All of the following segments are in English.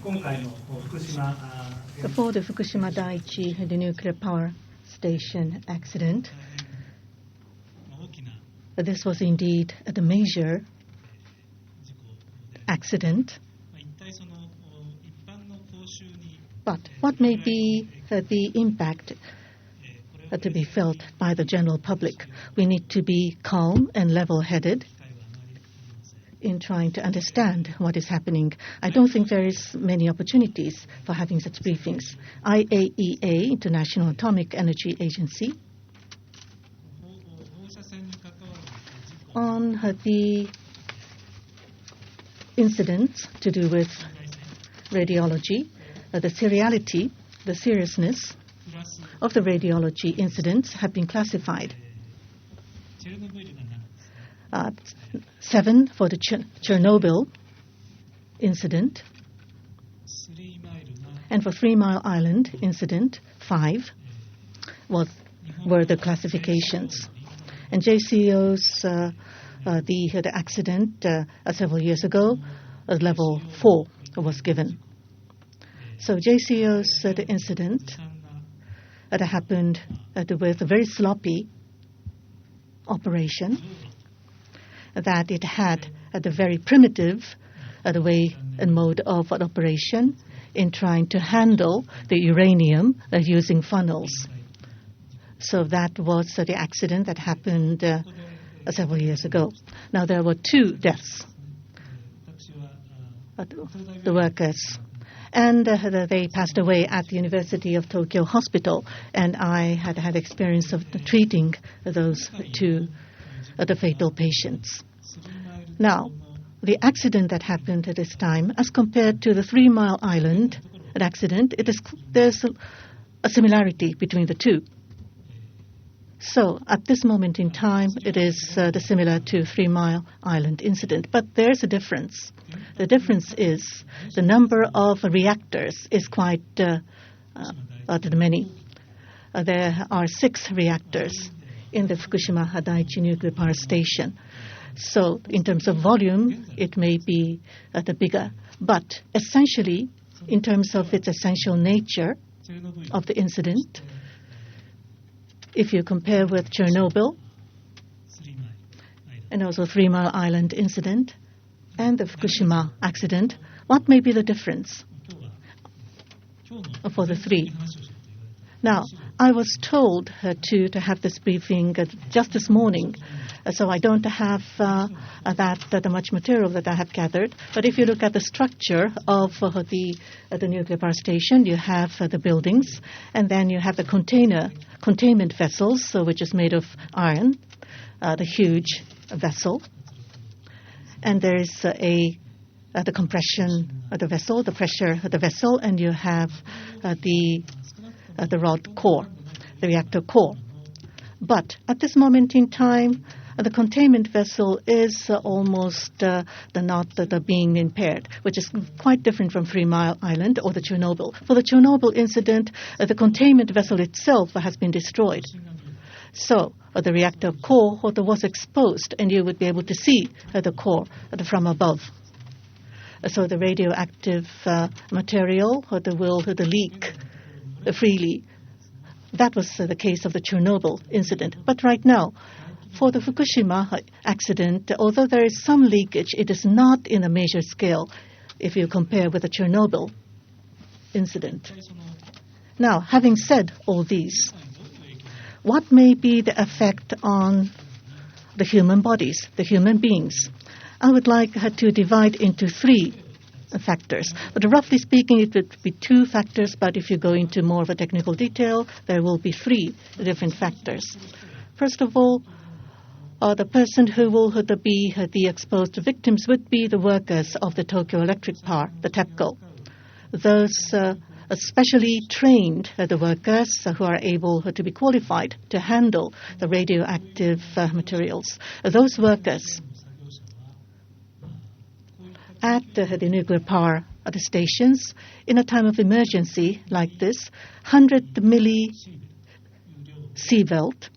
For the Fukushima Daiichi, the nuclear power station accident, this was indeed a major accident. But what may be the impact to be felt by the general public? We need to be calm and level-headed in trying to understand what is happening. I don't think there is many opportunities for having such briefings. IAEA, International Atomic Energy Agency, on the incidents to do with radiology, the seriality, the seriousness of the radiology incidents have been classified. 7 for the Chernobyl incident, and for 3 Mile Island incident, 5 were the classifications. And JCO's the accident several years ago, level 4 was given. So JCO's the incident that happened with a very sloppy operation, that it had the very primitive the way and mode of operation in trying to handle the uranium using funnels. So that was the accident that happened several years ago. Now there were 2 deaths, the workers, and they passed away at the University of Tokyo Hospital, and I had experience of treating those 2 the fatal patients. Now, the accident that happened at this time, as compared to the 3 Mile Island accident, there's a similarity between the 2. So, at this moment in time, it is similar to 3 Mile Island incident, but there's a difference. The difference is the number of reactors is quite many. There are 6 reactors in the Fukushima Daiichi nuclear power station. So in terms of volume, it may be the bigger. But essentially, in terms of its essential nature of the incident, if you compare with Chernobyl and also 3 Mile Island incident and the Fukushima accident, what may be the difference for the 3? Now, I was told to have this briefing just this morning, so I don't have that much material that I have gathered. But if you look at the structure of the nuclear power station, you have the buildings, and then you have the containment vessels, which is made of iron, the huge vessel, and there is the compression of the vessel, the pressure of the vessel, and you have the rod core, the reactor core. But at this moment in time, the containment vessel is almost not being impaired, which is quite different from 3 Mile Island or the Chernobyl. For the Chernobyl incident, the containment vessel itself has been destroyed. So the reactor core was exposed, and you would be able to see the core from above. So the radioactive material will leak freely. That was the case of the Chernobyl incident. But right now, for the Fukushima accident, although there is some leakage, it is not in a major scale if you compare with the Chernobyl incident. Now, having said all these, what may be the effect on the human bodies, the human beings? I would like to divide into 3 factors. But roughly speaking, it would be 2 factors, but if you go into more of a technical detail, there will be 3 different factors. First of all, the person who will be the exposed victims would be the workers of the Tokyo Electric Power, the TEPCO. Those especially trained the workers who are able to be qualified to handle the radioactive materials. Those workers at the nuclear power stations, in a time of emergency like this, 100 millisievert,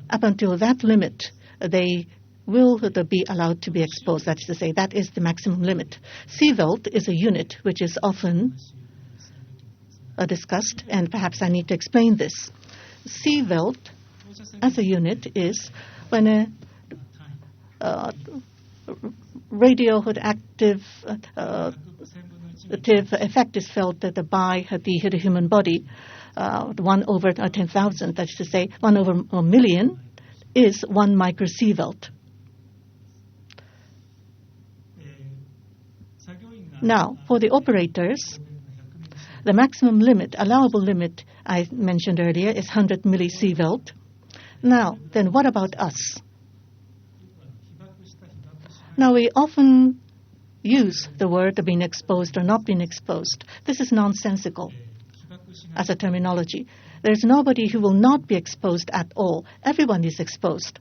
up until that limit, they will be allowed to be exposed. That is to say, that is the maximum limit. Sievert is a unit which is often discussed, and perhaps I need to explain this. Sievert as a unit is when a radioactive effect is felt by the human body. 1 over 10,000, that is to say 1 over a million, is 1 microsievert. Now, for the operators, the maximum limit, allowable limit I mentioned earlier, is 100 millisievert. Now, then what about us? Now, we often use the word being exposed or not being exposed. This is nonsensical as a terminology. There's nobody who will not be exposed at all. Everyone is exposed.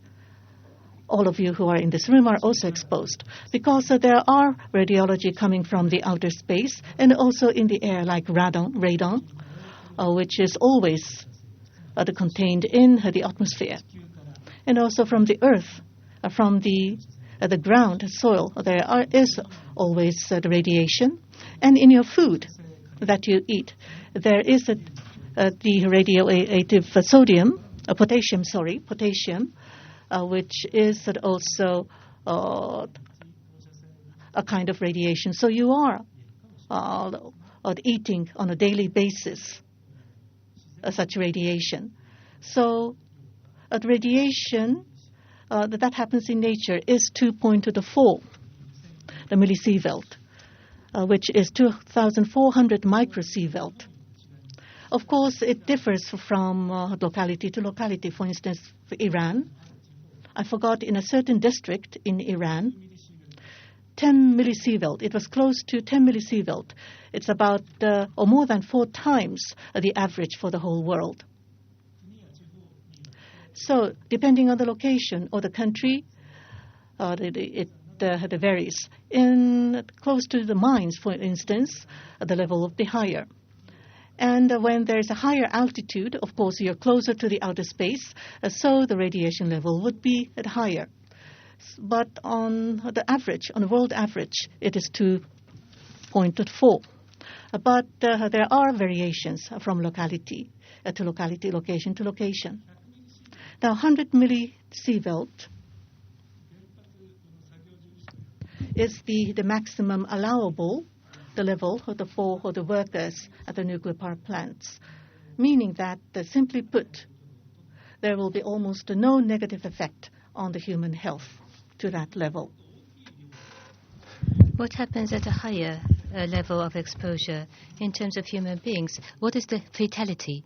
All of you who are in this room are also exposed, because there are radiology coming from the outer space and also in the air, like radon, which is always contained in the atmosphere, and also from the earth, from the ground, soil. There is always the radiation, and in your food that you eat, there is the radioactive potassium, which is also a kind of radiation. So you are eating on a daily basis such radiation. So radiation that happens in nature is 2.4 the millisievert, which is 2,400 microsievert. Of course, it differs from locality to locality. For instance, for Iran, I forgot, in a certain district in Iran, 10 millisievert. It was close to 10 millisievert. It's about or more than 4 times the average for the whole world. So, depending on the location or the country, it varies. In close to the mines, for instance, the level will be higher. And when there's a higher altitude, of course, you're closer to the outer space, so the radiation level would be higher. But on the average, on the world average, it is 2.4. But there are variations from locality to locality, location to location. Now, 100 millisievert is the maximum allowable the level for the workers at the nuclear power plants, meaning that, simply put, there will be almost no negative effect on the human health to that level. What happens at a higher level of exposure in terms of human beings? What is the fatality?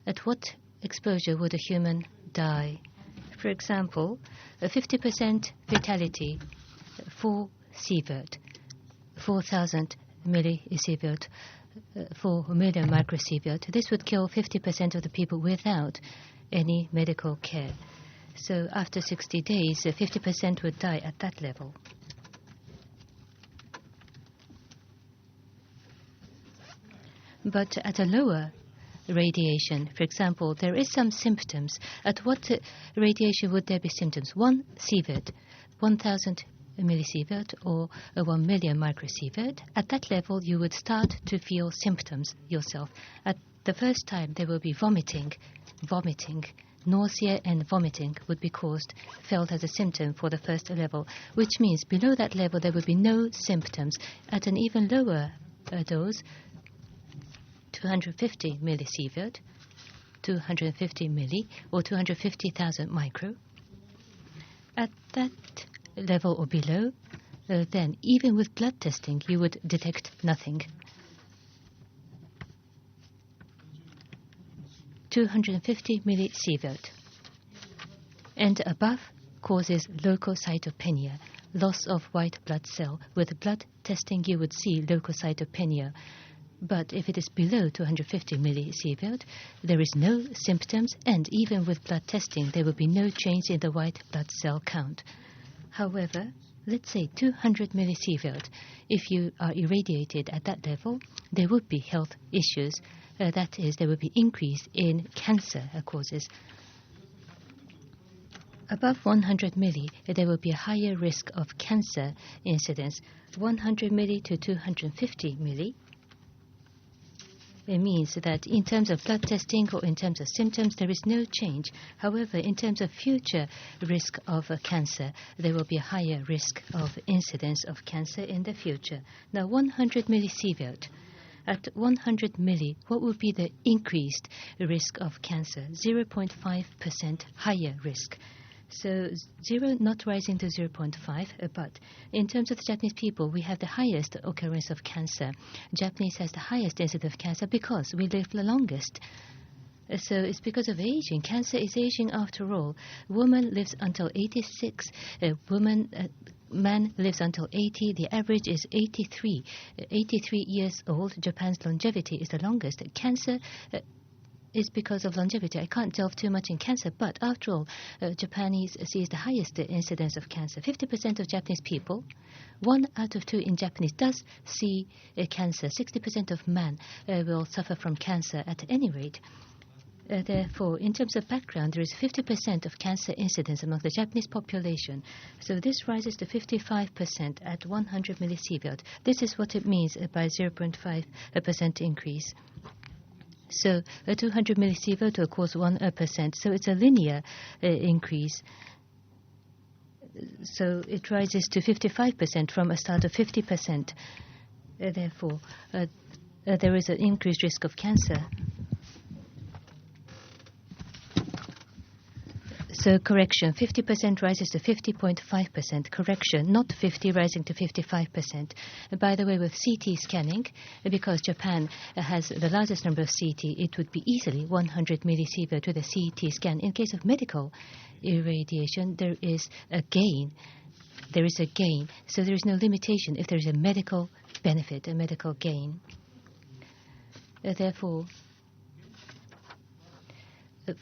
At what exposure would a human die? For example, a 50% fatality for sievert, 4,000 millisievert, 4 million microsievert. This would kill 50% of the people without any medical care. So after 60 days, 50% would die at that level. But at a lower radiation, for example, there is some symptoms. At what radiation would there be symptoms? 1 sievert, 1,000 millisievert or 1 million microsievert. At that level, you would start to feel symptoms yourself. At the first time, there will be vomiting. Nausea and vomiting would be felt as a symptom for the first level, which means below that level, there would be no symptoms. At an even lower dose, 250 millisievert, 250 milli, or 250,000 micro. At that level or below, then even with blood testing, you would detect nothing. 250 millisievert and above causes leukocytopenia, loss of white blood cell. With blood testing, you would see leukocytopenia. But if it is below 250 millisievert, there is no symptoms, and even with blood testing, there will be no change in the white blood cell count. However, let's say 200 millisievert, if you are irradiated at that level, there would be health issues. That is, there would be increase in cancer causes. above 100 milli, there will be a higher risk of cancer incidence. 100 milli to 250 milli. It means that in terms of blood testing or in terms of symptoms, there is no change. However, in terms of future risk of cancer, there will be a higher risk of incidence of cancer in the future. Now, 100 millisievert. At 100 milli, what would be the increased risk of cancer? 0.5% higher risk. So 0 not rising to 0.5, but in terms of the Japanese people, we have the highest occurrence of cancer. Japanese has the highest incidence of cancer because we live the longest. So it's because of aging. Cancer is aging after all. Woman lives until 86. Man lives until 80. The average is 83. 83 years old. Japan's longevity is the longest. Cancer is because of longevity. I can't delve too much in cancer, but after all, Japanese sees the highest incidence of cancer. 50% of Japanese people, 1 out of 2 in Japanese does see cancer. 60% of men will suffer from cancer at any rate. Therefore, in terms of background, there is 50% of cancer incidence among the Japanese population. So this rises to 55% at 100 millisievert. This is what it means by 0.5% increase. So a 200 millisievert will cause 1%. So it's a linear increase. So it rises to 55% from a start of 50%. Therefore, there is an increased risk of cancer. So correction, 50% rises to 50.5%. Correction, not 50 rising to 55%. By the way, with CT scanning, because Japan has the largest number of CT, it would be easily 100 millisievert with a CT scan. In case of medical irradiation, there is a gain. There is a gain. So there is no limitation if there is a medical benefit, a medical gain. Therefore,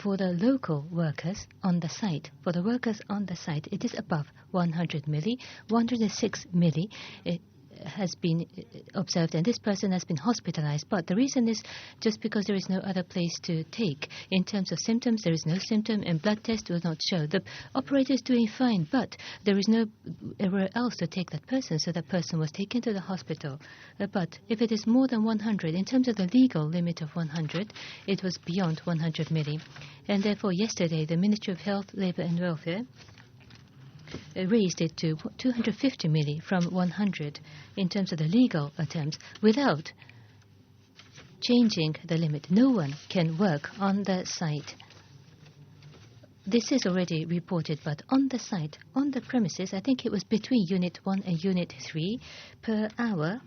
for the local workers on the site, it is above 100 milli. 106 milli has been observed, and this person has been hospitalized. But the reason is just because there is no other place to take. In terms of symptoms, there is no symptom, and blood test will not show. The operator is doing fine, but there is nowhere else to take that person, so that person was taken to the hospital. But if it is more than 100, in terms of the legal limit of 100, it was beyond 100 milli. And therefore, yesterday, the Ministry of Health, Labor and Welfare raised it to 250 milli from 100 in terms of the legal terms without changing the limit. No one can work on the site. This is already reported, but on the site, on the premises, I think it was between Unit 1 and Unit 3 per hour,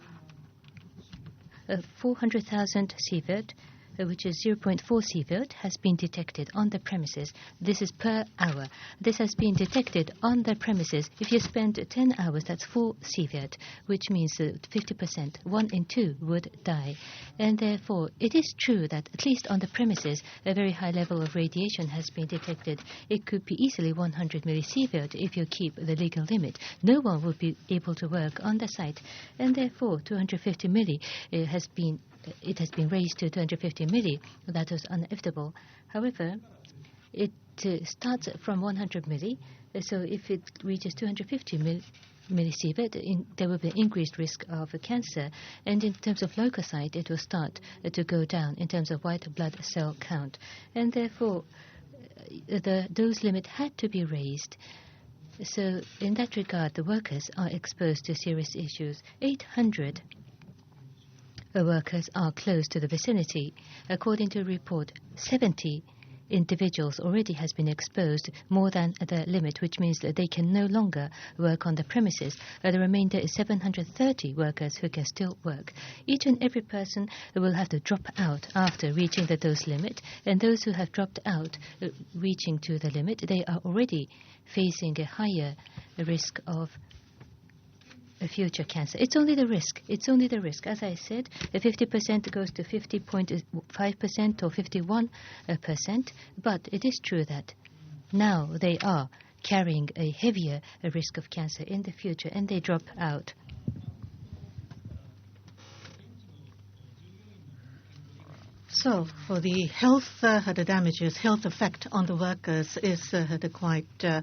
400,000 sievert, which is 0.4 sievert, has been detected on the premises. This is per hour. This has been detected on the premises. If you spend 10 hours, that's 4 sievert, which means 50%. 1 in 2 would die. And therefore, it is true that at least on the premises, a very high level of radiation has been detected. It could be easily 100 millisievert if you keep the legal limit. No one would be able to work on the site. And therefore, 250 milli has been raised to 250 milli. That was inevitable. However, it starts from 100 milli. So if it reaches 250 millisievert, there will be an increased risk of cancer. And in terms of leukocyte, it will start to go down in terms of white blood cell count. And therefore, the dose limit had to be raised. So in that regard, the workers are exposed to serious issues. 800 workers are close to the vicinity. According to a report, 70 individuals already has been exposed more than the limit, which means that they can no longer work on the premises. The remainder is 730 workers who can still work. Each and every person will have to drop out after reaching the dose limit, and those who have dropped out reaching to the limit, they are already facing a higher risk of future cancer. It's only the risk. It's only the risk. As I said, the 50% goes to 50.5% or 51%. But it is true that now they are carrying a heavier risk of cancer in the future, and they drop out. So So for the health, the damages, health effect on the workers is quite the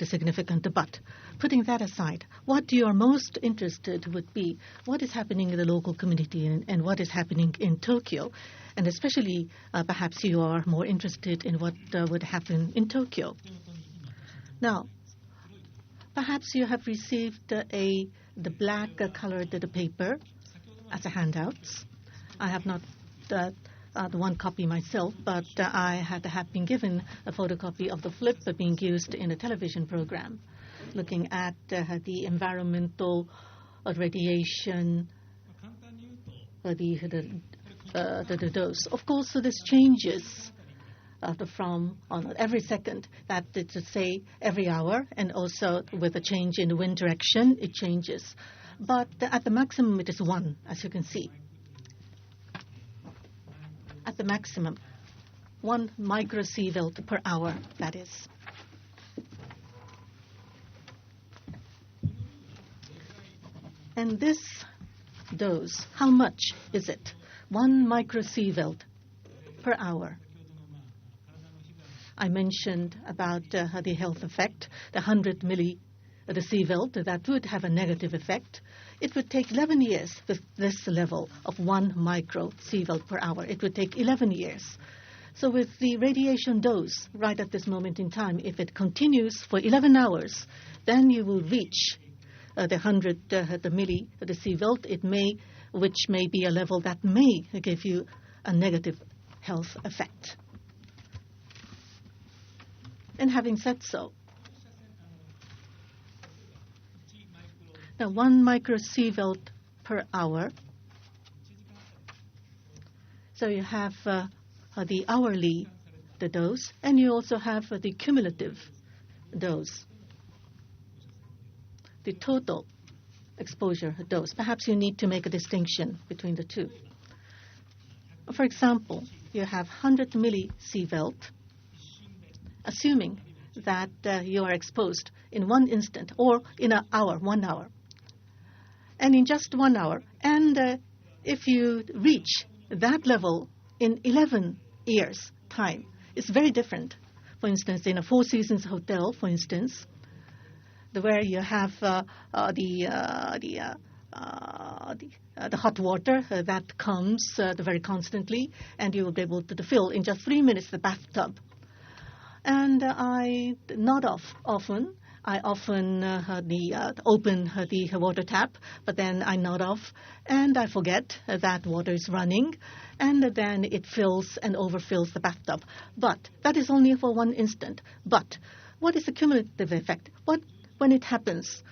significant. But putting that aside, what you are most interested would be what is happening in the local community and what is happening in Tokyo. And especially, perhaps you are more interested in what would happen in Tokyo. Now, perhaps you have received the black colored paper as a handouts. I have not the one copy myself, but I have been given a photocopy of the flip being used in a television program, looking at the environmental radiation, the dose. Of course, so this changes from every second, that is to say every hour, and also with a change in the wind direction, it changes. But at the maximum, it is 1, as you can see. At the maximum, 1 microsievert per hour, that is. And this dose, how much is it? 1 microsievert per hour. I mentioned about the health effect, the 100 millisievert, that would have a negative effect. It would take 11 years with this level of 1 microsievert per hour. It would take 11 years. So with the radiation dose right at this moment in time, if it continues for 11 hours, then you will reach the 100 millisievert, which may be a level that may give you a negative health effect. And having said so, now 1 microsievert per hour. So you have the hourly the dose, and you also have the cumulative dose, the total exposure dose. Perhaps you need to make a distinction between the two. For example, you have 100 millisievert, assuming that you are exposed in 1 instant or in an hour, 1 hour. And in just 1 hour, and if you reach that level in 11 years' time, it's very different. For instance, in a Four Seasons hotel, for instance, where you have the hot water that comes very constantly, and you will be able to fill in just 3 minutes the bathtub. And I nod off often. I often open the water tap, but then I nod off, and I forget that water is running, and then it fills and overfills the bathtub. But that is only for 1 instant. But what is the cumulative effect? When it happens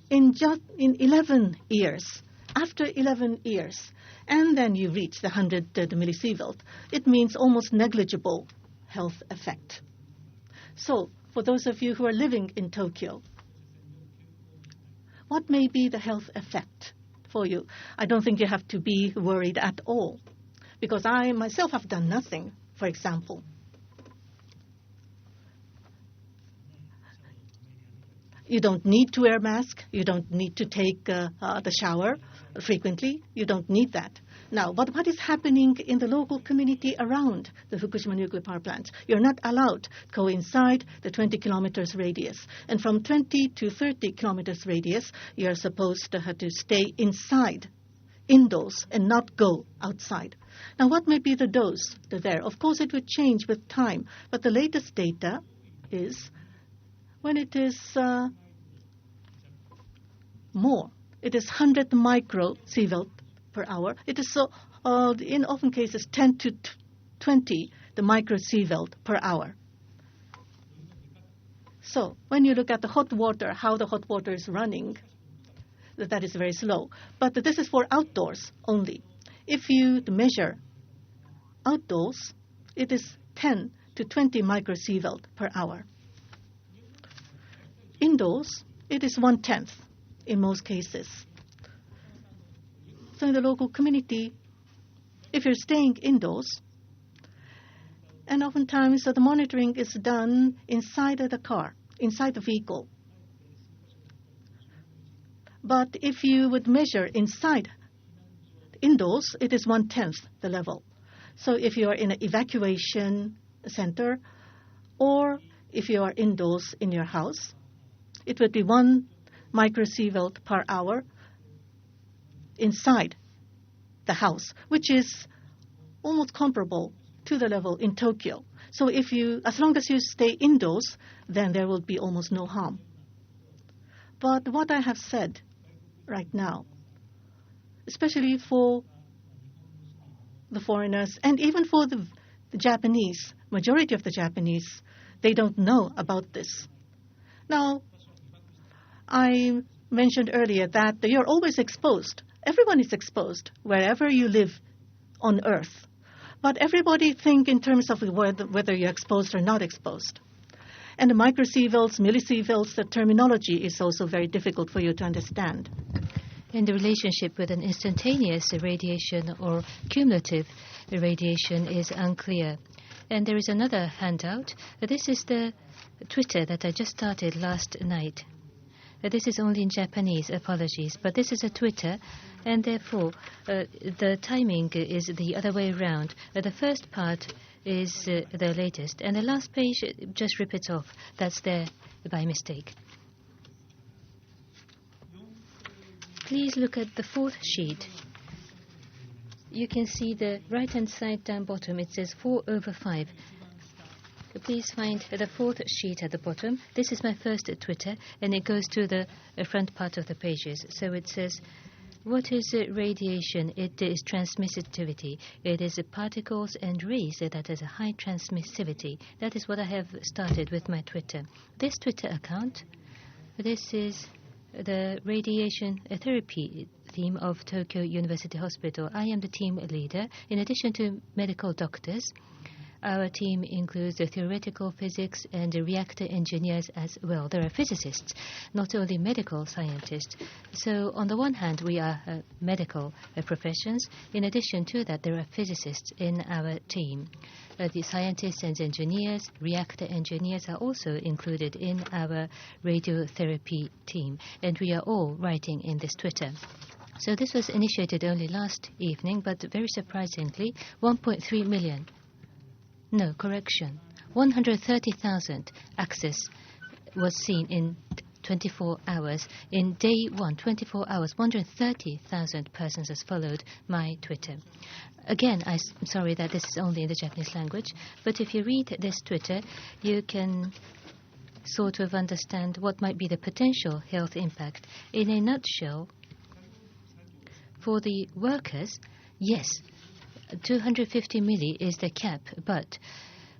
in 11 years, after 11 years, and then you reach the 100 millisievert, it means almost negligible health effect. So, for those of you who are living in Tokyo, what may be the health effect for you? I don't think you have to be worried at all, because I myself have done nothing, for example. You don't need to wear a mask. You don't need to take the shower frequently. You don't need that. Now, but what is happening in the local community around the Fukushima nuclear power plant? You're not allowed to go inside the 20 kilometers radius. And from 20 to 30 kilometers radius, you're supposed to have to stay inside, indoors, and not go outside. Now, what may be the dose there? Of course, it would change with time. But the latest data is when it is more. It is 100 microsievert per hour. It is so, in often cases, 10 to 20 the microsievert per hour. So when you look at the hot water, how the hot water is running, that is very slow. But this is for outdoors only. If you measure outdoors, it is 10 to 20 microsievert per hour. Indoors, it is 1/10 in most cases. So in the local community, if you're staying indoors, and oftentimes the monitoring is done inside of the car, inside the vehicle. But if you would measure inside, indoors, it is 1/10 the level. So if you are in an evacuation center or if you are indoors in your house, it would be 1 microsievert per hour inside the house, which is almost comparable to the level in Tokyo. So as long as you stay indoors, then there will be almost no harm. But what I have said right now, especially for the foreigners and even for the Japanese, majority of the Japanese, they don't know about this. Now, I mentioned earlier that you're always exposed. Everyone is exposed wherever you live on Earth. But everybody think in terms of whether you're exposed or not exposed. And the microsieverts, millisieverts, the terminology is also very difficult for you to understand. In the relationship with an instantaneous radiation or cumulative radiation is unclear. And there is another handout. This is the Twitter that I just started last night. This is only in Japanese, apologies, but this is a Twitter, and therefore the timing is the other way around. The first part is the latest, and the last page, just rip it off. That's there by mistake. Please look at the fourth sheet. You can see the right-hand side down bottom. It says 4/5. Please find the fourth sheet at the bottom. This is my first Twitter, and it goes to the front part of the pages. So it says, what is radiation? It is transmissivity. It is particles and rays that has a high transmissivity. That is what I have started with my Twitter. This Twitter account, this is the radiation therapy team of Tokyo University Hospital. I am the team leader. In addition to medical doctors, our team includes the theoretical physics and the reactor engineers as well. There are physicists, not only medical scientists. So on the one hand, we are medical professions. In addition to that, there are physicists in our team. The scientists and engineers, reactor engineers are also included in our radiotherapy team. And we are all writing in this Twitter. So this was initiated only last evening, but very surprisingly, 1.3 million. No, correction. 130,000 access was seen in 24 hours. In day 1, 24 hours, 130,000 persons has followed my Twitter. Again, I'm sorry that this is only in the Japanese language, but if you read this Twitter, you can sort of understand what might be the potential health impact. In a nutshell, for the workers, yes, 250 milli is the cap, but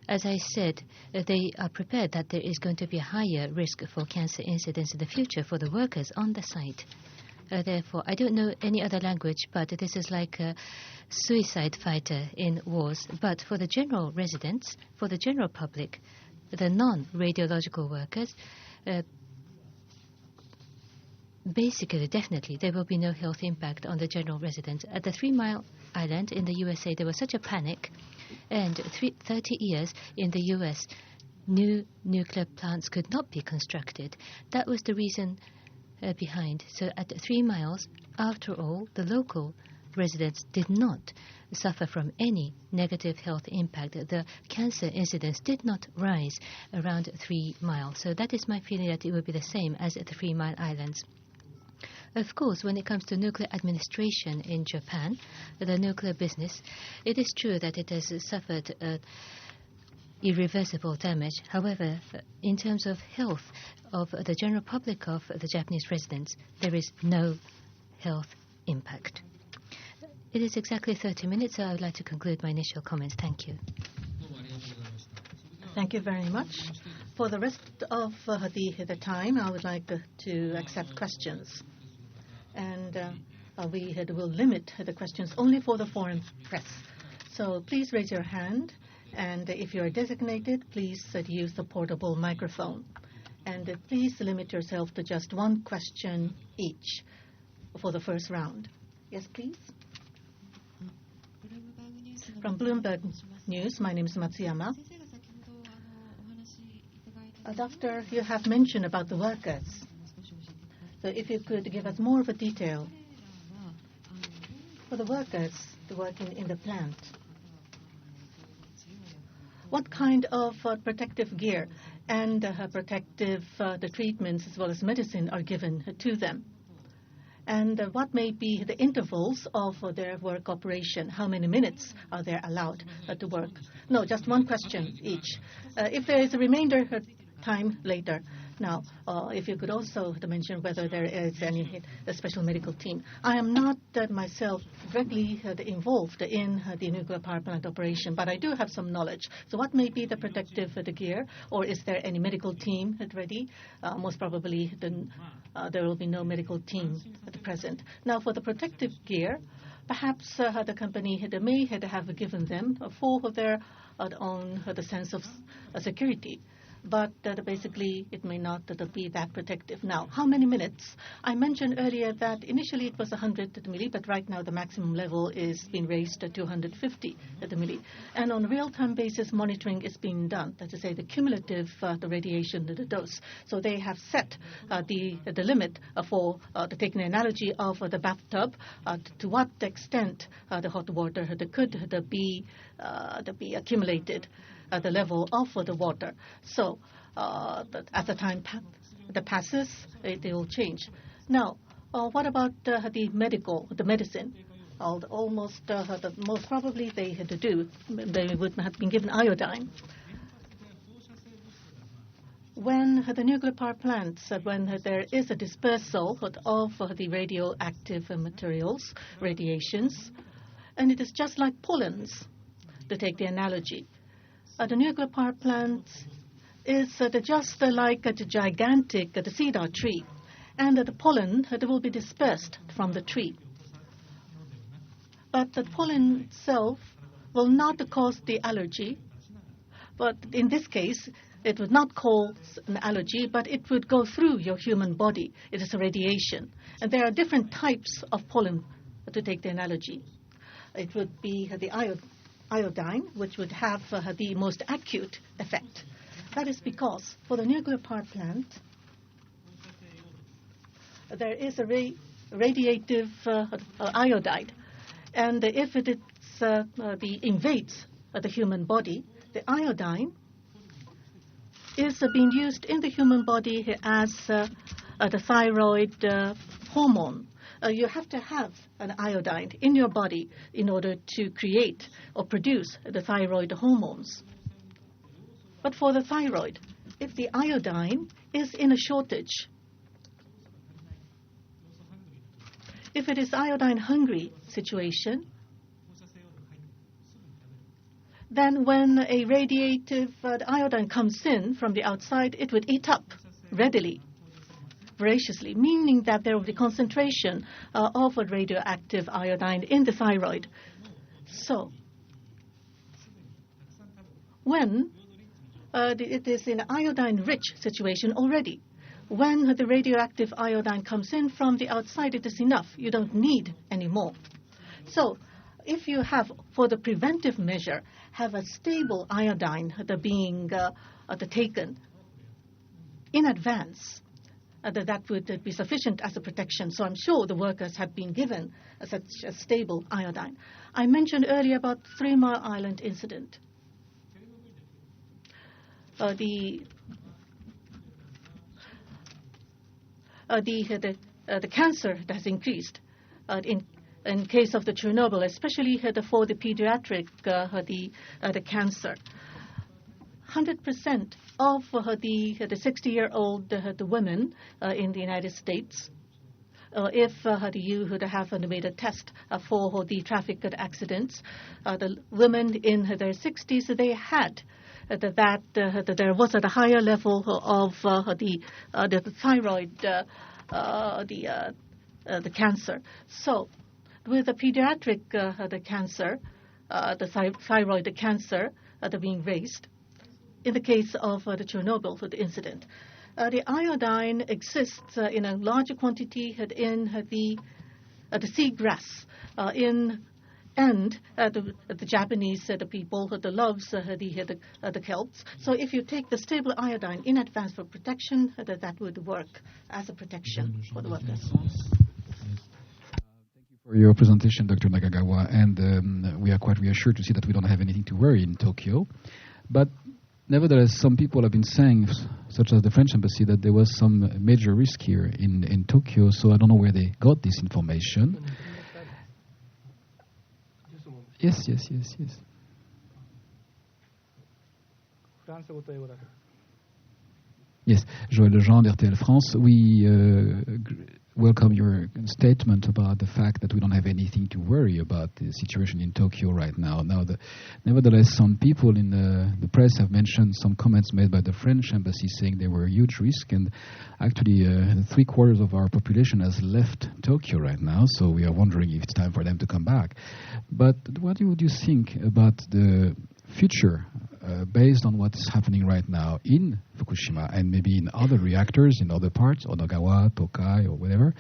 as I said, they are prepared that there is going to be a higher risk for cancer incidence in the future for the workers on the site. Therefore, I don't know any other language, but this is like a suicide fighter in wars. But for the general residents, for the general public, the non-radiological workers, basically, definitely, there will be no health impact on the general residents. At the 3 Mile Island in the USA, there was such a panic, and 30 years in the US, new nuclear plants could not be constructed. That was the reason behind. So at 3 miles, after all, the local residents did not suffer from any negative health impact. The cancer incidence did not rise around 3 miles. So that is my feeling that it will be the same as at the 3 Mile Islands. Of course, when it comes to nuclear administration in Japan, the nuclear business, it is true that it has suffered irreversible damage. However, in terms of health of the general public of the Japanese residents, there is no health impact. It is exactly 30 minutes, so I would like to conclude my initial comments. Thank you. Thank you very much. For the rest of the time, I would like to accept questions. And we will limit the questions only for the foreign press. So please raise your hand. And if you are designated, please use the portable microphone. And please limit yourself to just one question each for the first round. Yes, please. From Bloomberg News, my name is Matsuyama. Doctor, you have mentioned about the workers. So if you could give us more of a detail. For the workers working in the plant, what kind of protective gear and protective the treatments as well as medicine are given to them. And what may be the intervals of their work operation? How many minutes are they allowed to work? No, just one question each. If there is a remainder time later. Now, if you could also mention whether there is any special medical team. I am not myself directly involved in the nuclear power plant operation, but I do have some knowledge. So what may be the protective the gear, or is there any medical team ready? Most probably there will be no medical team at the present. Now, for the protective gear, perhaps the company may have given them for their own the sense of security. But basically, it may not be that protective. Now, how many minutes? I mentioned earlier that initially it was 100 milli, but right now the maximum level is being raised to 250 milli. And on a real-time basis, monitoring is being done. That is to say, the cumulative the radiation, the dose. So they have set the limit for taking the analogy of the bathtub, to what extent the hot water could be accumulated. The level of the water. So as the time passes, it will change. Now, what about the medicine? Most probably they would have been given iodine. When the nuclear power plants, when there is a dispersal of the radioactive materials, radiations, and it is just like pollens, to take the analogy. The nuclear power plant is just like a gigantic cedar tree, and the pollen will be dispersed from the tree. But the pollen itself will not cause the allergy, but in this case, it would not cause an allergy, but it would go through your human body. It is a radiation. And there are different types of pollen, to take the analogy. It would be the iodine, which would have the most acute effect. That is because for the nuclear power plant, there is a radiative iodide. And if it invades the human body, the iodine is being used in the human body as the thyroid hormone. You have to have an iodine in your body in order to create or produce the thyroid hormones. But for the thyroid, if the iodine is in a shortage, if it is iodine-hungry situation, then when a radiative iodine comes in from the outside, it would eat up readily, voraciously, meaning that there will be concentration of a radioactive iodine in the thyroid. So, when it is in an iodine-rich situation already, when the radioactive iodine comes in from the outside, it is enough. You don't need any more. So, if you have, for the preventive measure, have a stable iodine being taken in advance, that would be sufficient as a protection. So I'm sure the workers have been given such a stable iodine. I mentioned earlier about 3 Mile Island incident. The cancer has increased in case of the Chernobyl, especially for the pediatric the cancer. 100% of the 60-year-old the women in the United States, if you have made a test for the traffic accidents, the women in their 60s, they had that there was at a higher level of the thyroid the cancer. So with the pediatric the cancer, the thyroid cancer being raised. In the case of the Chernobyl the incident, the iodine exists in a larger quantity in the seagrass and the Japanese the people the loves the kelps. So if you take the stable iodine in advance for protection, that would work as a protection for the workers. For your presentation, Dr. Nakagawa, and we are quite reassured to see that we don't have anything to worry in Tokyo. But nevertheless, some people have been saying, such as the French embassy, that there was some major risk here in Tokyo, so I don't know where they got this information. Yes. Yes, Joël Lejean, RTL France. We welcome your statement about the fact that we don't have anything to worry about the situation in Tokyo right now. Nevertheless, some people in the press have mentioned some comments made by the French embassy saying there were a huge risk, and actually 3/4 of our population has left Tokyo right now, so we are wondering if it's time for them to come back. But what would you think about the future based on what's happening right now in Fukushima and maybe in other reactors in other parts, Onagawa, Tokai, or whatever?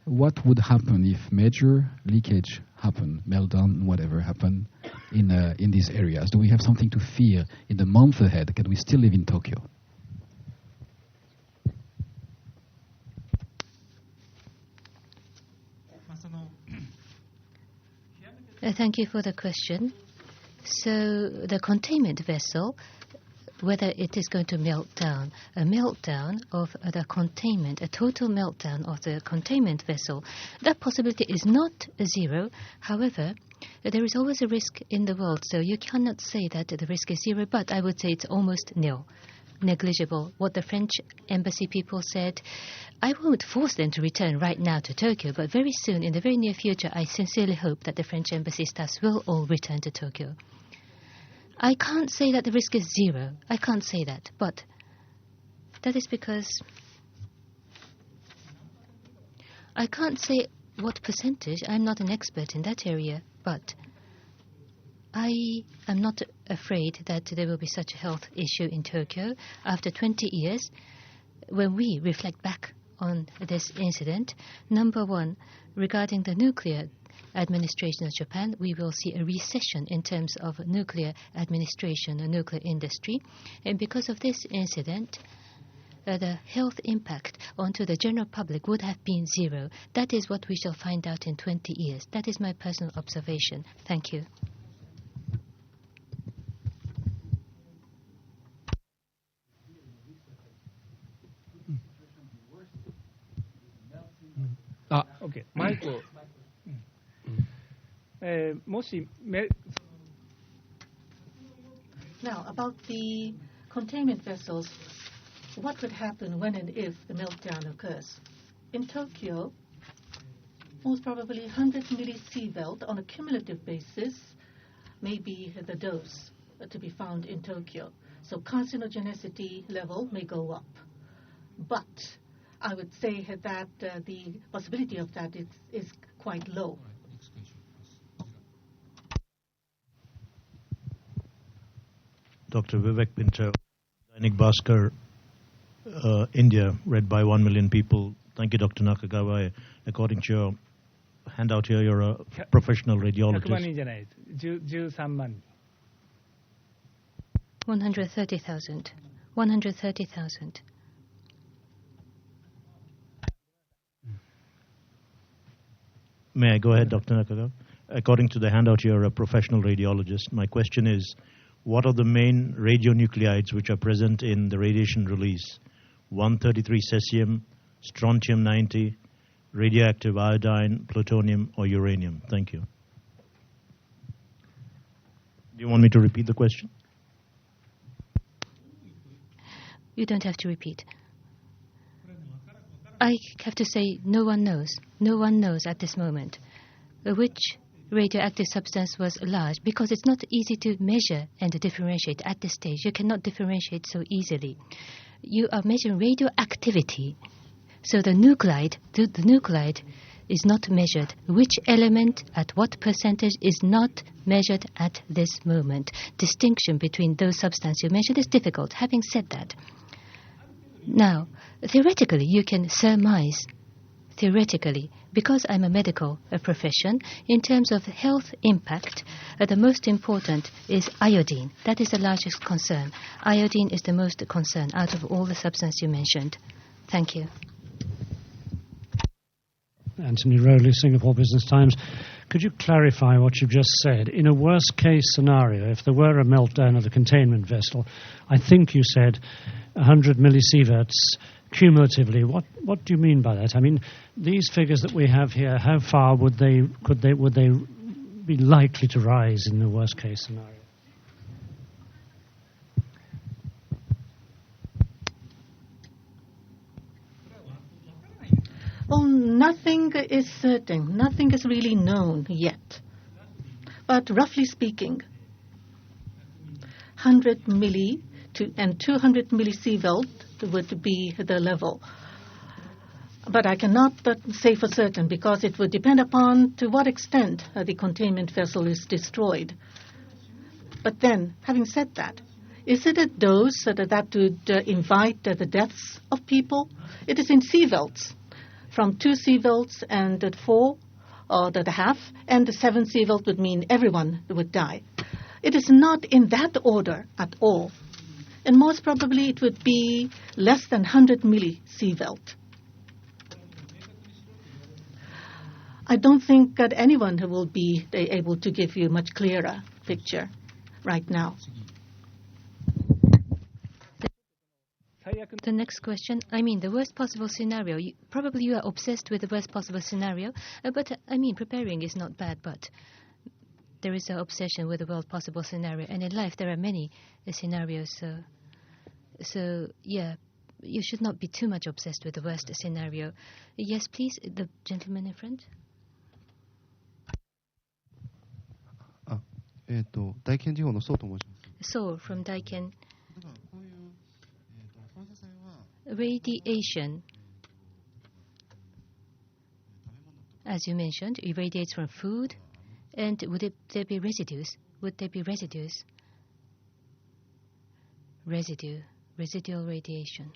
What would happen if major leakage happen, meltdown, whatever happen in these areas? Do we have something to fear in the month ahead? Can we still live in Tokyo? Thank you for the question. So the containment vessel, whether it is going to melt down, a meltdown of the containment, a total meltdown of the containment vessel, that possibility is not zero. However, there is always a risk in the world, so you cannot say that the risk is zero, but I would say it's almost nil, negligible. What the French embassy people said, I won't force them to return right now to Tokyo, but very soon, in the very near future, I sincerely hope that the French embassy staff will all return to Tokyo. I can't say that the risk is zero. I can't say that. But that is because I can't say what percentage. I'm not an expert in that area. But I am not afraid that there will be such a health issue in Tokyo. After 20 years, when we reflect back on this incident, number one, regarding the nuclear administration of Japan, we will see a recession in terms of nuclear administration and nuclear industry. And because of this incident, the health impact onto the general public would have been zero. That is what we shall find out in 20 years. That is my personal observation. Thank you. Okay. Michael. Now, about the containment vessels, what would happen when and if the meltdown occurs? In Tokyo, most probably 100 millisievert on a cumulative basis may be the dose to be found in Tokyo. So carcinogenicity level may go up. But I would say that the possibility of that is quite low. Dr. Vivek Pinto, Dainik Bhaskar, India, read by 1 million people. Thank you, Dr. Nakagawa. According to your handout here, you're a professional radiologist. 130,000. 130,000. May I go ahead, Dr. Nakagawa? According to the handout, you're a professional radiologist. My question is, what are the main radionuclides which are present in the radiation release? 133 cesium, strontium-90, radioactive iodine, plutonium, or uranium? Thank you. Do you want me to repeat the question? You don't have to repeat. I have to say no one knows. No one knows at this moment which radioactive substance was large, because it's not easy to measure and to differentiate at this stage. You cannot differentiate so easily. You are measuring radioactivity. So the nuclide is not measured. Which element at what percentage is not measured at this moment. Distinction between those substances you mentioned is difficult. Having said that, now, theoretically, you can surmise, theoretically, because I'm a medical profession, in terms of health impact, the most important is iodine. That is the largest concern. Iodine is the most concern out of all the substances you mentioned. Thank you. Anthony Rowley, Singapore Business Times. Could you clarify what you've just said? In a worst-case scenario, if there were a meltdown of the containment vessel, I think you said 100 millisieverts cumulatively. What do you mean by that? I mean, these figures that we have here, how far would they be likely to rise in the worst-case scenario? Well, nothing is certain. Nothing is really known yet. But roughly speaking, 100 milli and 200 millisievert would be the level. But I cannot say for certain because it would depend upon to what extent the containment vessel is destroyed. But then, having said that, is it a dose that would invite the deaths of people? It is in sieverts. From 2 sieverts and 4 or the half, and the 7 sievert would mean everyone would die. It is not in that order at all. And most probably it would be less than 100 millisievert. I don't think that anyone will be able to give you a much clearer picture right now. The next question, I mean, the worst possible scenario. Probably you are obsessed with the worst possible scenario, but I mean, preparing is not bad, but there is an obsession with the worst possible scenario. And in life, there are many scenarios. So, yeah, you should not be too much obsessed with the worst scenario. Yes, please, the gentleman in front. So, from Daiken. Radiation, as you mentioned, irradiates from food, and would there be residues? Would there be residues? Residual radiation.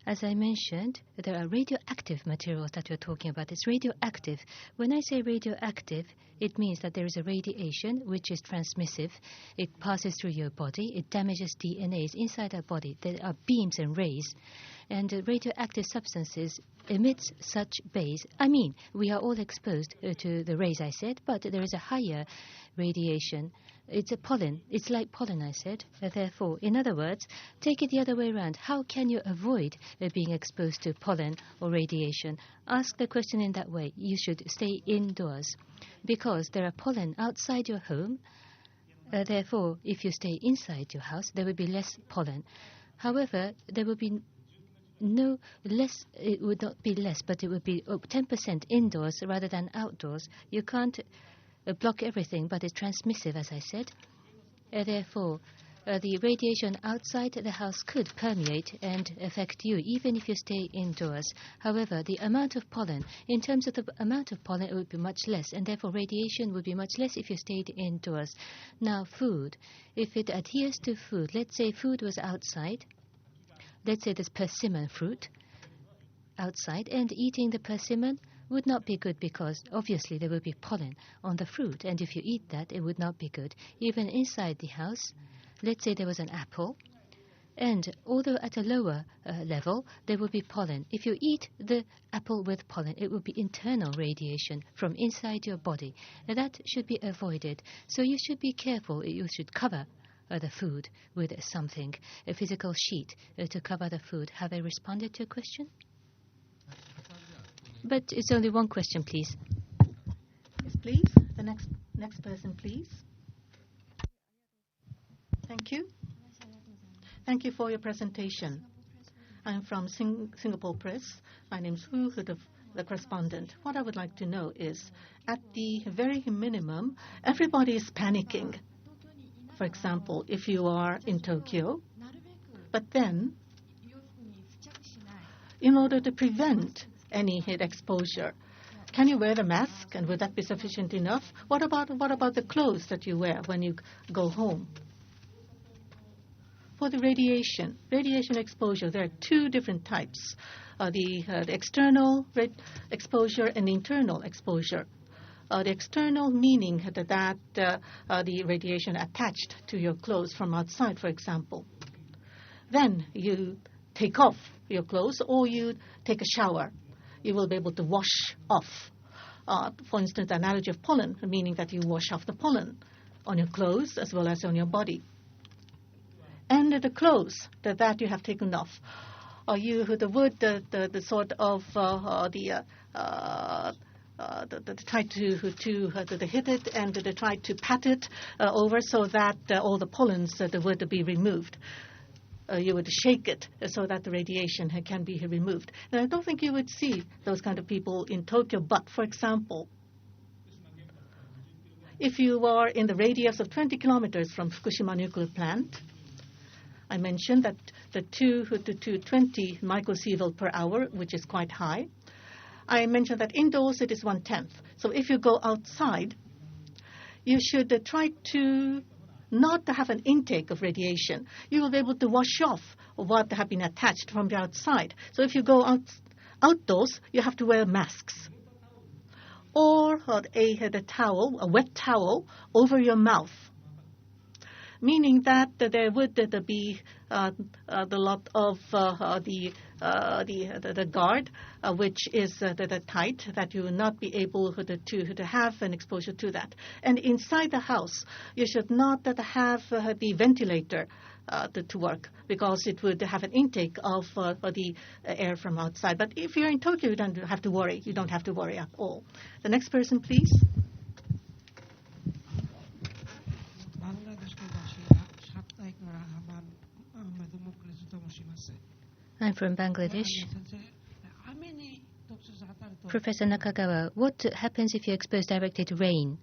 As I mentioned, there are radioactive materials that we're talking about. It's radioactive. When I say radioactive, it means that there is a radiation which is transmissive. It passes through your body. It damages DNAs inside our body. There are beams and rays. And radioactive substances emits such rays. I mean, we are all exposed to the rays, I said, but there is a higher radiation. It's a pollen. It's like pollen, I said. Therefore, in other words, take it the other way around. How can you avoid being exposed to pollen or radiation? Ask the question in that way. You should stay indoors because there are pollen outside your home. Therefore, if you stay inside your house, there will be less pollen. However, there will be no less, it would not be less, but it would be 10% indoors rather than outdoors. You can't block everything, but it's transmissive, as I said. Therefore, the radiation outside the house could permeate and affect you, even if you stay indoors. However, the amount of pollen, in terms of the amount of pollen, it would be much less, and therefore radiation would be much less if you stayed indoors. Now, food. If it adheres to food, let's say food was outside, let's say there's persimmon fruit outside, and eating the persimmon would not be good because obviously there will be pollen on the fruit, and if you eat that, it would not be good. Even inside the house, let's say there was an apple, and although at a lower level, there will be pollen. If you eat the apple with pollen, it will be internal radiation from inside your body. Now, that should be avoided. So you should be careful. You should cover the food with something, a physical sheet to cover the food. Have I responded to your question? But it's only one question, please. Yes, please. The next person, please. Thank you. Thank you for your presentation. I'm from Singapore Press. My name is Hu, the correspondent. What I would like to know is, at the very minimum, everybody is panicking. For example, if you are in Tokyo, but then, in order to prevent any heat exposure, can you wear the mask, and would that be sufficient enough? What about the clothes that you wear when you go home? For the radiation exposure, there are two different types: the external exposure and the internal exposure. The external meaning that the radiation attached to your clothes from outside, for example. Then you take off your clothes or you take a shower. You will be able to wash off for instance, the analogy of pollen, meaning that you wash off the pollen on your clothes as well as on your body. And the clothes that you have taken off, you would the sort of try to hit it and they try to pat it over so that all the pollens would be removed. You would shake it so that the radiation can be removed. And I don't think you would see those kind of people in Tokyo. But, for example, if you are in the radius of 20 kilometers from Fukushima nuclear plant, I mentioned that the 2 to 220 microsievert per hour, which is quite high. I mentioned that indoors it is 1/10. So if you go outside, you should try to not to have an intake of radiation. You will be able to wash off what have been attached from the outside. So if you go outdoors, you have to wear masks. Or a wet towel over your mouth. Meaning that there would be the lot of the guard, which is the tight, that you will not be able to have an exposure to that. And inside the house, you should not have the ventilator to work, because it would have an intake of the air from outside. But if you're in Tokyo, you don't have to worry. You don't have to worry at all. The next person, please. I'm from Bangladesh. Professor Nakagawa, what happens if you're exposed directly to rain?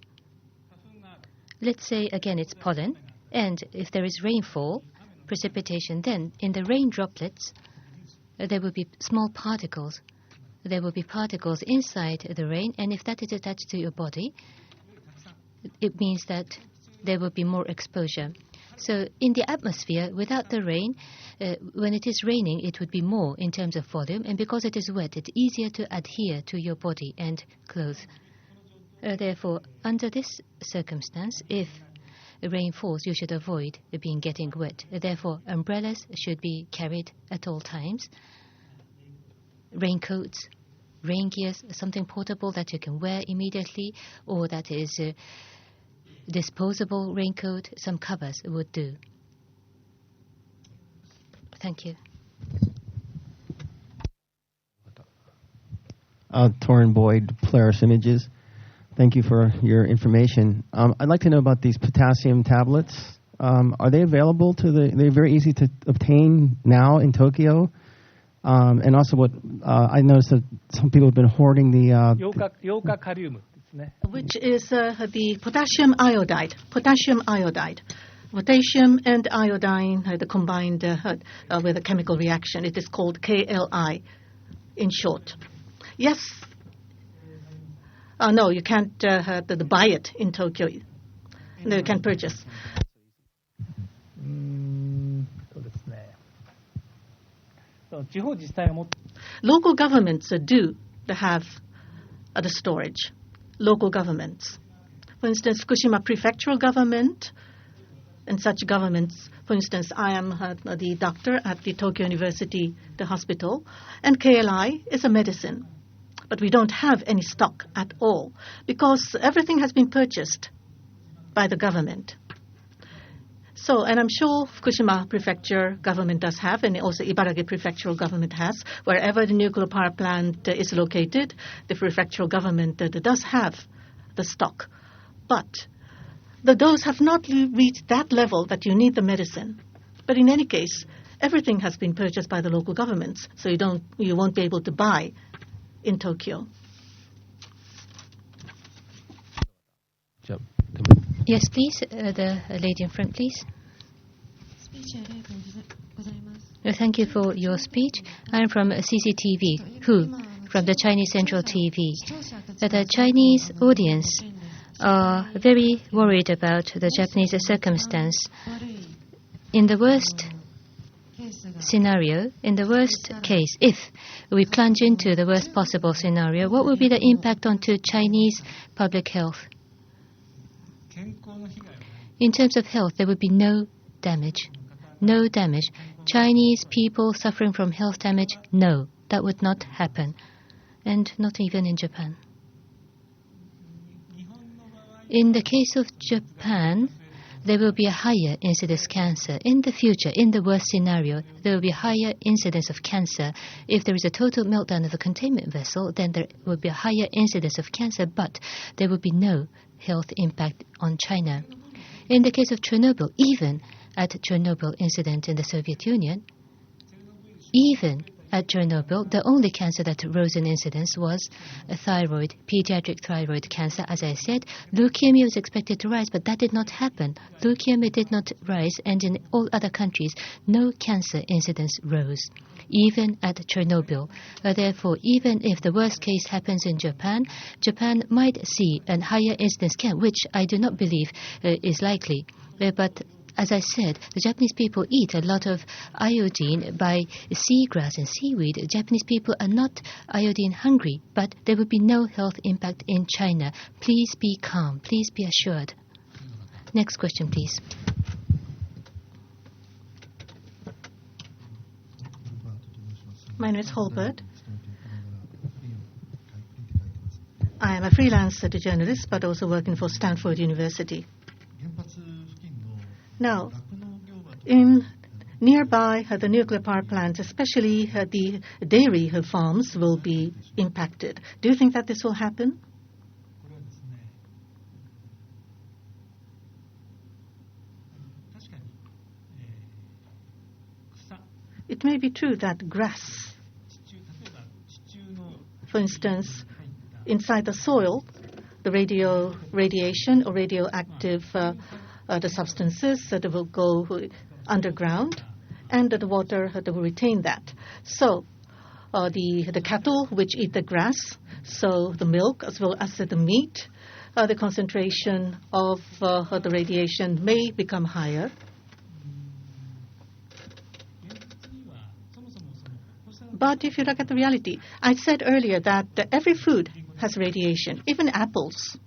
Let's say, again, it's pollen, and if there is rainfall, precipitation, then in the rain droplets, there will be small particles. There will be particles inside the rain, and if that is attached to your body, it means that there will be more exposure. So in the atmosphere, without the rain, when it is raining, it would be more in terms of volume. And because it is wet, it's easier to adhere to your body and clothes. Therefore, under this circumstance, if rain falls, you should avoid getting wet. Therefore, umbrellas should be carried at all times. Raincoats, rain gears, something portable that you can wear immediately, or that is disposable raincoat, some covers would do. Thank you. Torrin Boyd, Polaris Images. Thank you for your information. I'd like to know about these potassium tablets. Are they available they're very easy to obtain now in Tokyo? And also what I noticed that some people have been hoarding the which is the potassium iodide. Potassium and iodine combined with a chemical reaction. It is called KLI in short. Yes. No, you can't buy it in Tokyo. No, you can purchase. Local governments do have the storage. Local governments. For instance, Fukushima prefectural government and such governments. For instance, I am the doctor at the Tokyo University, the hospital, and KLI is a medicine. But we don't have any stock at all because everything has been purchased by the government. So, and I'm sure Fukushima prefecture government does have, and also Ibaraki prefectural government has. Wherever the nuclear power plant is located, the prefectural government does have the stock. But the dose have not reached that level that you need the medicine. But in any case, everything has been purchased by the local governments, so you won't be able to buy in Tokyo. Yes, please. The lady in front, please. Thank you for your speech. I'm from CCTV, from the Chinese Central TV. The Chinese audience are very worried about the Japanese circumstance. In the worst scenario, in the worst case, if we plunge into the worst possible scenario, what will be the impact onto Chinese public health? In terms of health, there would be no damage. No damage. Chinese people suffering from health damage, no, that would not happen. And not even in Japan. In the case of Japan, there will be a higher incidence of cancer. In the future, in the worst scenario, there will be a higher incidence of cancer. If there is a total meltdown of a containment vessel, then there will be a higher incidence of cancer, but there will be no health impact on China. In the case of Chernobyl, even at Chernobyl incident in the Soviet Union, even at Chernobyl, the only cancer that rose in incidence was a thyroid, pediatric thyroid cancer. As I said, leukemia was expected to rise, but that did not happen. Leukemia did not rise, and in all other countries, no cancer incidence rose, even at Chernobyl. Therefore, even if the worst case happens in Japan, Japan might see a higher incidence count, which I do not believe is likely. But as I said, the Japanese people eat a lot of iodine by seagrass and seaweed. Japanese people are not iodine hungry, but there will be no health impact in China. Please be calm. Please be assured. Next question, please. My name is Holbert. I am a freelance journalist, but also working for Stanford University. Now, in nearby the nuclear power plants, especially the dairy farms, will be impacted. Do you think that this will happen? It may be true that grass, for instance, inside the soil, the radiation or radioactive the substances that will go underground, and the water that will retain that. So the cattle which eat the grass, so the milk as well as the meat, the concentration of the radiation may become higher. But if you look at the reality, I said earlier that every food has radiation, even apples.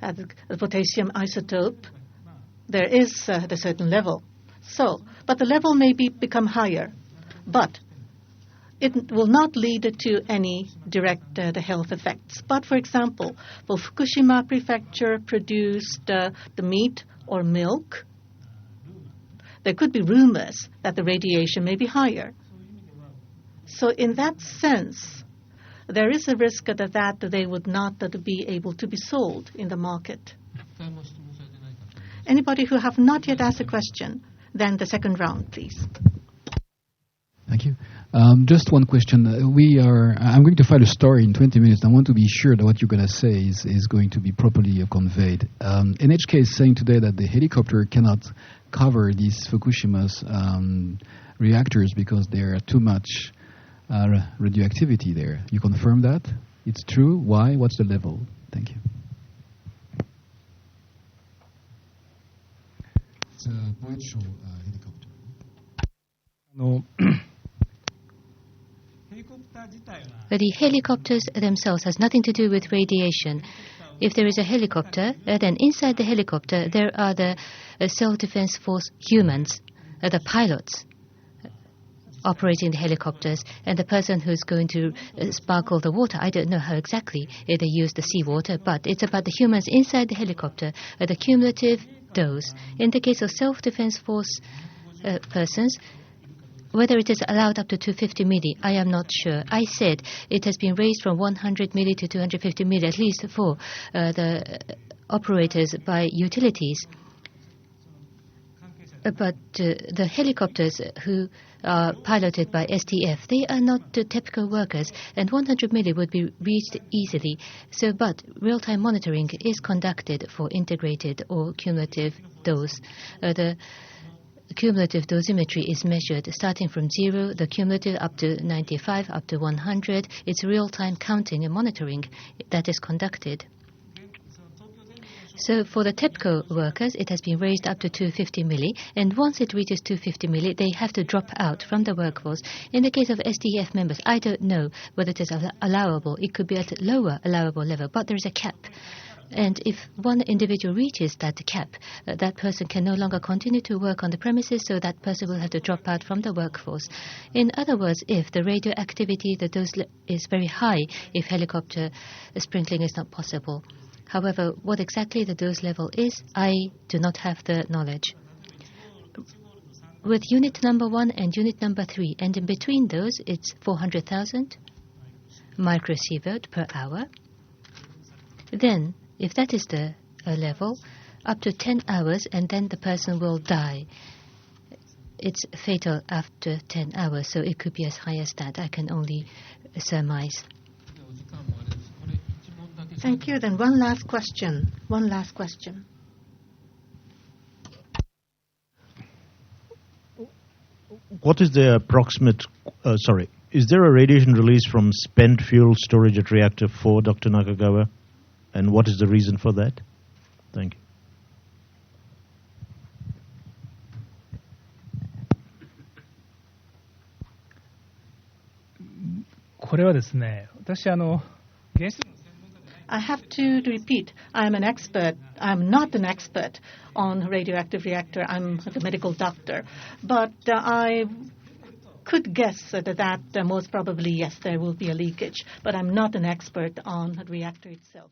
The potassium isotope, there is a certain level. So, but the level may become higher, but it will not lead to any direct the health effects. But for example, for Fukushima Prefecture produced the meat or milk, there could be rumors that the radiation may be higher. So in that sense, there is a risk that they would not be able to be sold in the market. Anybody who have not yet asked a question, then the second round, please. Thank you. Just one question. I'm going to file a story in 20 minutes. I want to be sure that what you're going to say is going to be properly conveyed. NHK is saying today that the helicopter cannot cover these Fukushima's reactors because there are too much radioactivity there. You confirm that? It's true? Why? What's the level? Thank you. It's a Boyd Shaw helicopter. The helicopters themselves has nothing to do with radiation. If there is a helicopter, then inside the helicopter there are the self-defense force humans, the pilots operating the helicopters, and the person who's going to sparkle the water. I don't know how exactly they use the seawater, but it's about the humans inside the helicopter, the cumulative dose. In the case of self-defense force persons, whether it is allowed up to 250 milli, I am not sure. I said it has been raised from 100 milli to 250 milli, at least for the operators by utilities. But the helicopters who are piloted by STF, they are not TEPCO workers, and 100 milli would be reached easily. So, but real-time monitoring is conducted for integrated or cumulative dose. The cumulative dosimetry is measured starting from 0, the cumulative up to 95, up to 100. It's real-time counting and monitoring that is conducted. So for the TEPCO workers, it has been raised up to 250 milli, and once it reaches 250 milli, they have to drop out from the workforce. In the case of SDF members, I don't know whether it is allowable. It could be at a lower allowable level, but there is a cap. And if one individual reaches that cap, that person can no longer continue to work on the premises, so that person will have to drop out from the workforce. In other words, if the radioactivity, the dose is very high, if helicopter sprinkling is not possible. However, what exactly the dose level is, I do not have the knowledge. With unit number 1 and unit number 3, and in between those, it's 400,000 microsievert per hour. Then, if that is the level, up to 10 hours, and then the person will die. It's fatal after 10 hours, so it could be as high as that. I can only surmise. Thank you. Then one last question. One last question. What is the approximate, is there a radiation release from spent fuel storage at reactor 4, Dr. Nakagawa? And what is the reason for that? Thank you. これはですね、私原子 I have to repeat, I'm an expert. I'm not an expert on radioactive reactor. I'm the medical doctor. But I could guess that most probably, yes, there will be a leakage. But I'm not an expert on the reactor itself.